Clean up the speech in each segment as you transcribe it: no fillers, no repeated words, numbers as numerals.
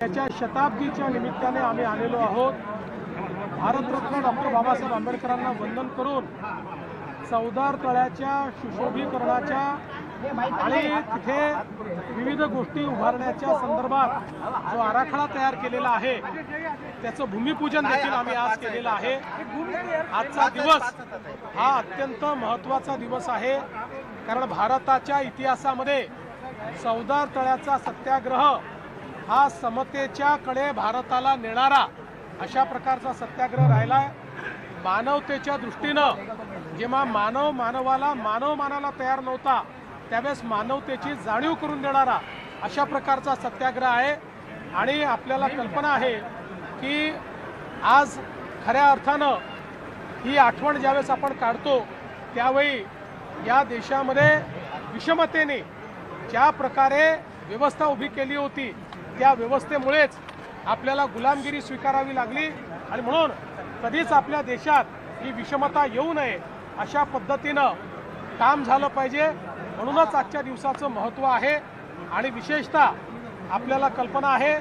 त्याच्या शताब्दीच्या निमित्ताने आम्ही आलेलो आहोत। भारतरत्न डॉक्टर बाबासाहेब आंबेडकरांना वंदन करून चौदार तळ्याच्या सुशोभीकरणाच्या आणि तिथे विविध गोष्टी उभारण्याच्या संदर्भात जो आराखडा तयार केलेला आहे त्याचं भूमिपूजन देखील आम्ही आज केलेलं आहे। आजचा दिवस हा अत्यंत महत्त्वाचा दिवस आहे, कारण भारताच्या इतिहासामध्ये चौदार तळ्याचा सत्याग्रह हा समतेच्या कडे भारताला नेणारा अशा प्रकारचा सत्याग्रह राहिलाय। मानवतेच्या दृष्टीनं जेव्हा मानवाला मानायला तयार नव्हता त्यावेळेस मानवतेची जाणीव करून देणारा अशा प्रकारचा सत्याग्रह आहे। आणि आपल्याला कल्पना आहे की आज खऱ्या अर्थानं ही आठवण ज्यावेळेस आपण काढतो त्यावेळी या देशामध्ये विषमतेने ज्या प्रकारे व्यवस्था उभी केली होती त्या व्यवस्थेमुळेच आपल्याला गुलामगिरी स्वीकारावी लागली आणि म्हणून कधीच आपल्या देशात ही विषमता येऊ नये अशा पद्धतीनं काम झालं पाहिजे। म्हणूनच आजच्या दिवसाचं महत्त्व आहे। आणि विशेषतः आपल्याला कल्पना आहे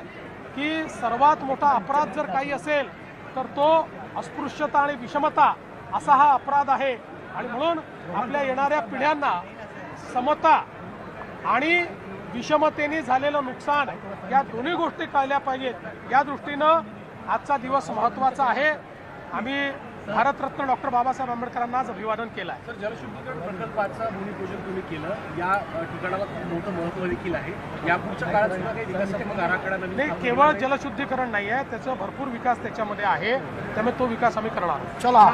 की सर्वात मोठा अपराध जर काही असेल तर तो अस्पृश्यता आणि विषमता असा हा अपराध आहे। आणि म्हणून आपल्या येणाऱ्या पिढ्यांना समता आणि विषमतेने झालेलं नुकसान या दोन्ही गोष्टी कळल्या पाहिजेत। या दृष्टीनं आजचा दिवस महत्त्वाचा आहे। आम्ही भारतरत्न डॉक्टर बाबासाहेब आंबेडकरांना आज अभिवादन केलं आहे। सर, जलशुद्धीकरण प्रकल्पाचं भूमिपूजन तुम्ही केलं, या ठिकाणाला खूप मोठं महत्त्व देखील आहे। यापुढच्या काळात सुद्धा काही विकासात्मक आराखडा नाही, केवळ जलशुद्धीकरण नाही आहे, त्याचा भरपूर विकास त्याच्यामध्ये आहे, त्यामुळे तो विकास आम्ही करणार आहोत। चला।